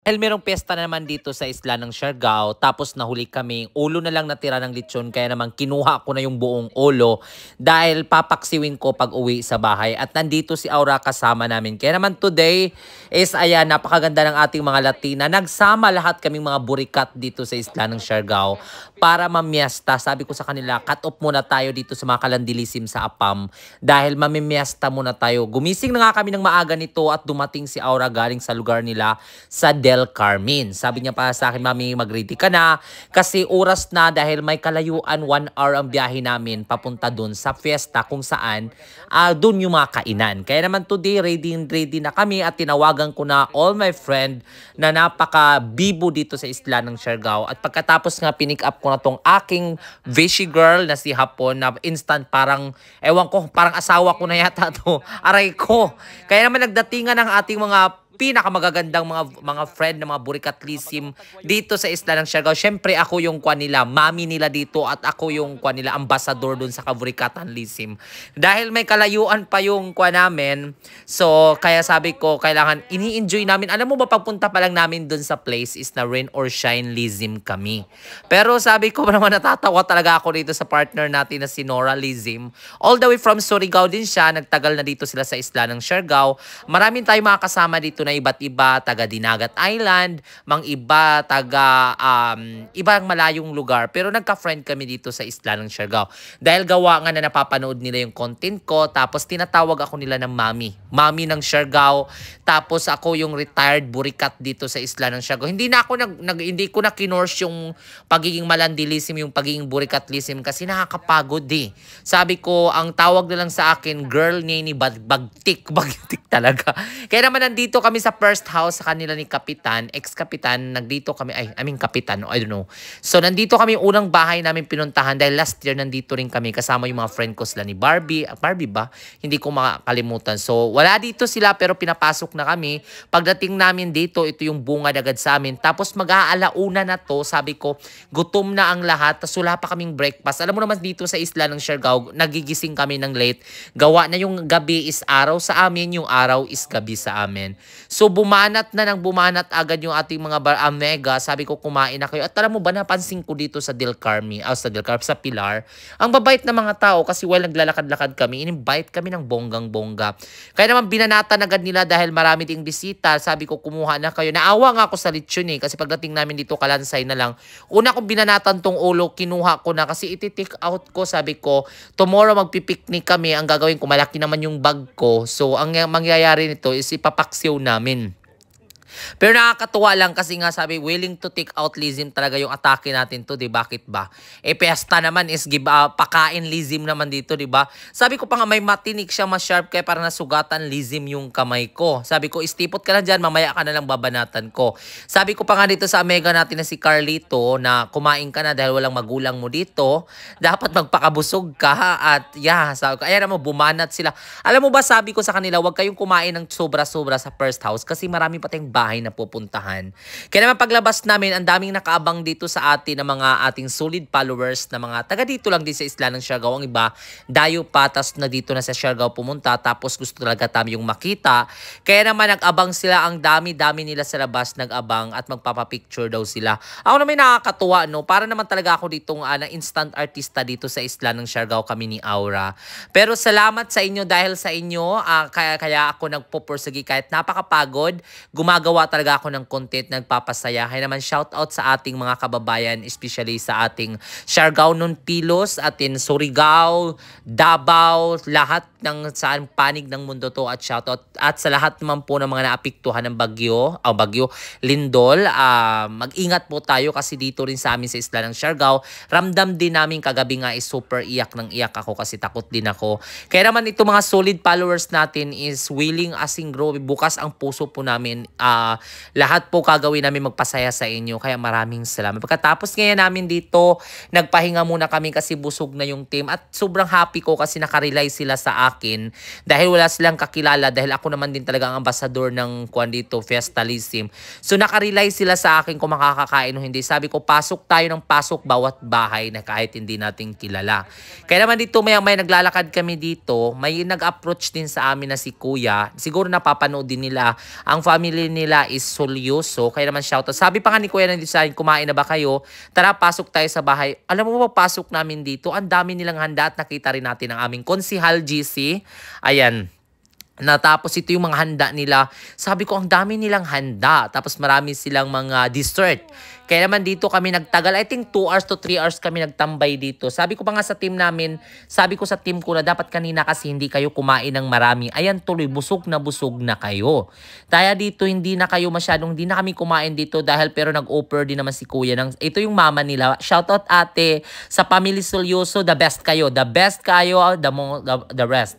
Dahil merong piyesta na naman dito sa isla ng Siargao, tapos nahuli kami, ulo na lang natira ng lechon, kaya naman kinuha ko na yung buong ulo dahil papaksiwin ko pag uwi sa bahay. At nandito si Aura kasama namin. Kaya naman today is ayan, napakaganda ng ating mga Latina. Nagsama lahat kaming mga burikat dito sa isla ng Siargao para mamiesta. Sabi ko sa kanila, cut off muna tayo dito sa mga kalandilisim sa Apam dahil mamimiesta muna tayo. Gumising na nga kami ng maaga nito at dumating si Aura galing sa lugar nila sa Del Carmen. Sabi niya pa sa akin, Mami, mag-ready ka na kasi oras na dahil may kalayuan 1 hour ang biyahe namin papunta dun sa fiesta kung saan dun yung mga kainan. Kaya naman today, ready na kami at tinawagan ko na all my friend na napaka-bibo dito sa isla ng Siargao. At pagkatapos nga pinick up ko na tong aking Vichy girl na si Hapon na instant parang, ewan ko, parang asawa ko na yata to. Aray ko. Kaya naman nagdatingan ng ating mga pinakamagagandang mga friend ng mga Burikat Lisim dito sa isla ng Siargao. Syempre ako yung kwan nila, mami nila dito at ako yung kwan nila, ambassador dun sa Kaburikatan Lisim. Dahil may kalayuan pa yung kwan namin, so kaya sabi ko kailangan ini-enjoy namin. Alam mo ba, pagpunta pa lang namin dun sa place is na rain or shine Lisim kami. Pero sabi ko naman, natatawa talaga ako dito sa partner natin na si Nora Lisim. All the way from Surigao din siya, nagtagal na dito sila sa isla ng Siargao. Maraming tayong mga kasama dito na iba't iba, taga Dinagat Island, mang iba, taga ibang malayong lugar. Pero nagka-friend kami dito sa isla ng Siargao. Dahil gawa nga na napapanood nila yung content ko, tapos tinatawag ako nila ng mami. Mami ng Siargao, tapos ako yung retired burikat dito sa isla ng Siargao. Hindi na ako hindi ko na kinurse yung pagiging malandilisim, yung pagiging burikatlisim kasi nakakapagod eh. Sabi ko, ang tawag na lang sa akin, girl ni bagtik talaga. Kaya naman nandito kami sa first house sa kanila ni Kapitan, ex-kapitan, nandito kami, kapitan, I don't know. So nandito kami, unang bahay namin pinuntahan dahil last year nandito rin kami kasama yung mga friend ko sila ni Barbie. Barbie ba? Hindi ko makakalimutan. So wala dito sila pero pinapasok na kami. Pagdating namin dito, ito yung bungad agad sa amin. Tapos mag-aalauna na to, sabi ko, gutom na ang lahat, tapos wala pa kaming breakfast. Alam mo naman dito sa isla ng Siargao, nagigising kami ng late. Gawa na yung gabi is araw sa amin, yung araw is gabi sa amin. So bumanat na ng bumanat agad yung ating mga mega. Sabi ko, kumain na kayo. At alam mo ba, napansin ko dito sa Del Carmen, sa Pilar, ang babait na mga tao kasi while naglalakad-lakad kami, in-invite kami ng bonggang-bongga. Kaya naman binanatan agad nila dahil marami ding bisita. Sabi ko, kumuha na kayo. Naawa nga ako sa lechon eh kasi pagdating namin dito kalansay na lang. Una kong binanatan tong ulo, kinuha ko na kasi iti-take out ko. Sabi ko, tomorrow magpipiknik kami. Ang gagawin ko, malaki naman yung bag ko. So ang mangyayari nito is ipapaksiw namin. Pero nakakatuwa lang kasi nga sabi, willing to take out Lizim talaga yung atake natin to, di bakit ba? Piyesta naman is pakain Lizim naman dito, di ba? Sabi ko pa nga may matinik siya, mas sharp kaya para nasugatan Lizim yung kamay ko. Sabi ko, istipot ka lang dyan, mamaya ka na lang babanatan ko. Sabi ko pa nga dito sa Mega natin na si Carlito na kumain ka na dahil walang magulang mo dito, dapat magpakabusog ka at sabi ko, ayan naman, bumanat sila. Alam mo ba, sabi ko sa kanila, huwag kayong kumain ng sobra-sobra sa first house kasi marami pa tayong bahay na pupuntahan. Kaya naman paglabas namin, ang daming nakaabang dito sa atin ng mga ating solid followers na mga taga dito lang din sa isla ng Siargao. Ang iba, dayo patas na dito na sa Siargao pumunta tapos gusto talaga tayo yung makita. Kaya naman nag-abang sila, ang dami-dami nila sa labas nag-abang at magpapapicture daw sila. Ako naman nakakatuwa, no? Para naman talaga ako ditong na instant artista dito sa isla ng Siargao, kami ni Aura. Pero salamat sa inyo dahil sa inyo, kaya ako nagpupursigi kahit napakapagod, gumagawa talaga ako ng content, nagpapasaya. Kaya naman shout out sa ating mga kababayan, especially sa ating Siargao Nonpilos, ating Surigao, Davao, lahat ng saan panig ng mundo to at shout out. At sa lahat naman po ng mga naapektuhan ng bagyo Lindol, mag-ingat po tayo kasi dito rin sa amin sa isla ng Siargao, ramdam din namin kagabi nga is super iyak ng iyak ako kasi takot din ako. Kaya naman ito mga solid followers natin is willing asing grow. Bukas ang puso po namin, lahat po gagawin namin magpasaya sa inyo. Kaya maraming salamat. Pagkatapos ngayon namin dito, nagpahinga muna kami kasi busog na yung team. At sobrang happy ko kasi nakarely sila sa akin. Dahil wala silang kakilala. Dahil ako naman din talaga ang ambassador ng kwan dito, Fiestalissim. So nakarely sila sa akin kung makakakain o hindi. Sabi ko, pasok tayo ng pasok bawat bahay na kahit hindi natin kilala. Kaya naman dito may naglalakad kami dito. May nag-approach din sa amin na si Kuya. Siguro napapanood din nila. Ang family nila nila is Solyoso. Kaya naman shoutout. Sabi pa nga ni Kuya ng Design, kumain na ba kayo? Tara, pasok tayo sa bahay. Alam mo ba, pasok namin dito, ang dami nilang handa at nakita rin natin ang aming konsihal GC. Ayan. Natapos ito yung mga handa nila. Sabi ko, ang dami nilang handa. Tapos marami silang mga dessert. Kaya naman dito kami nagtagal. I think 2 hours to 3 hours kami nagtambay dito. Sabi ko pa nga sa team namin, sabi ko sa team ko na dapat kanina kasi hindi kayo kumain ng marami. Ayan tuloy, busog na kayo. Kaya dito hindi na kayo masyadong, hindi na kami kumain dito dahil pero nag-offer din naman si Kuya. Ito yung mama nila. Shoutout ate sa Family Solyoso, the best kayo. The best kayo, the rest.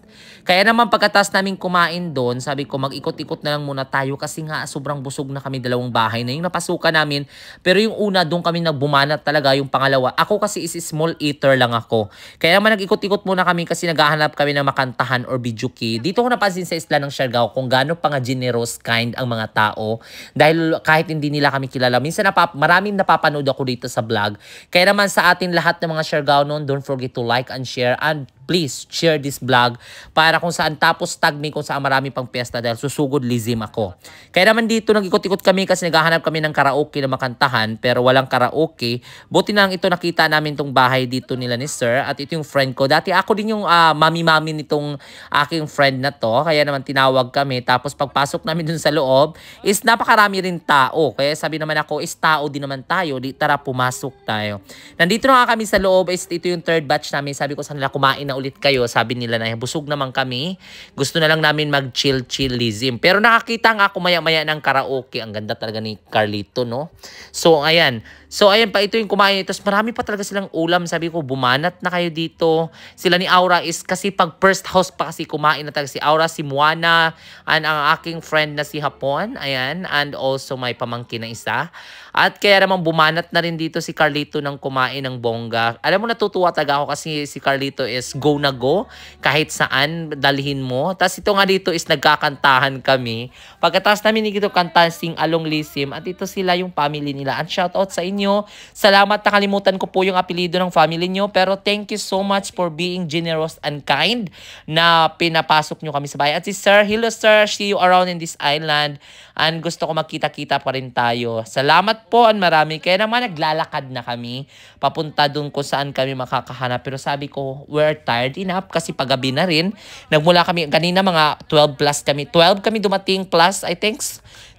Kaya naman pagkatapos namin kumain doon, sabi ko mag-ikot-ikot na lang muna tayo kasi nga sobrang busog na kami, dalawang bahay na yung napasukan namin. Pero yung una, doon kami nagbumanat talaga. Yung pangalawa, ako kasi is small eater lang ako. Kaya naman nag-ikot-ikot muna kami kasi naghahanap kami ng makantahan or videoke. Dito ko napansin sa isla ng Siargao kung gaano pa nga generous kind ang mga tao. Dahil kahit hindi nila kami kilala. Minsan maraming napapanood ako dito sa vlog. Kaya naman sa atin lahat ng mga Siargao noon, don't forget to like and share and please share this vlog para kung saan tapos tag me kung saan marami pang piyesta dahil susugod lizim ako. Kaya naman dito nag-ikot-ikot kami kasi naghahanap kami ng karaoke na makantahan pero walang karaoke. Buti na lang ito nakita namin tong bahay dito nila ni Sir at ito yung friend ko. Dati ako din yung mami-mami nitong aking friend na to kaya naman tinawag kami. Tapos pagpasok namin dun sa loob is napakarami rin tao. Kaya sabi naman ako is tao din naman tayo. Tara pumasok tayo. Nandito na nga kami sa loob is ito yung third batch namin. Sabi ko sa nila kumain na ulit kayo. Sabi nila na busog naman kami. Gusto na lang namin mag-chill-chillism. Pero nakakita nga ako maya-maya ng karaoke. Ang ganda talaga ni Carlito, no? So, ayan. So, ayan pa. Ito yung kumain. Tapos marami pa talaga silang ulam. Sabi ko, bumanat na kayo dito. Sila ni Aura is kasi pag first house pa kasi kumain na talaga si Aura, si Moana, and ang aking friend na si Hapon. Ayan. And also may pamangkin na isa. At kaya naman bumanat na rin dito si Carlito ng kumain ng bongga. Alam mo, natutuwa talaga ako kasi si Carlito is go na go. Kahit saan, dalhin mo. Tapos ito nga dito is nagkakantahan kami. Pagkatapos namin dito kantahan, sing along lisim. At ito sila yung family nila. At shoutout sa inyo. Salamat, nakalimutan ko po yung apelido ng family nyo. Pero thank you so much for being generous and kind na pinapasok nyo kami sa bahay. At si Sir, hello Sir, see you around in this island. And gusto ko magkita-kita pa rin tayo. Salamat po, and marami. Kaya naman naglalakad na kami papunta dun kung saan kami makakahanap. Pero sabi ko, we're tired enough kasi paggabi na rin. Nagmula kami, kanina mga 12 plus kami. 12 kami dumating plus, I think.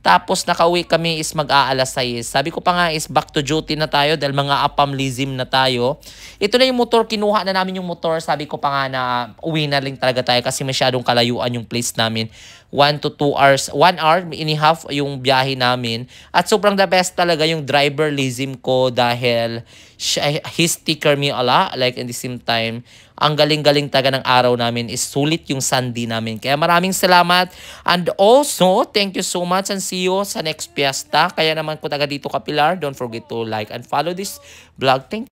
Tapos nakauwi kami is mag-aalas 6. Sabi ko pa nga is back to duty na tayo dahil mga apamlism na tayo. Ito na yung motor, kinuha na namin yung motor. Sabi ko pa nga na uwi na rin talaga tayo kasi masyadong kalayuan yung place namin. 1 to 2 hours, 1 hour and a half yung biyahe namin. At sobrang the best talaga yung driverlism ko dahil he sticker me a lot. Like in the same time, ang galing-galing talaga ng araw namin is sulit yung Sunday namin. Kaya maraming salamat. And also, thank you so much and see you sa next fiesta. Kaya naman kung taga dito ka Pilar, don't forget to like and follow this vlog. Thank you.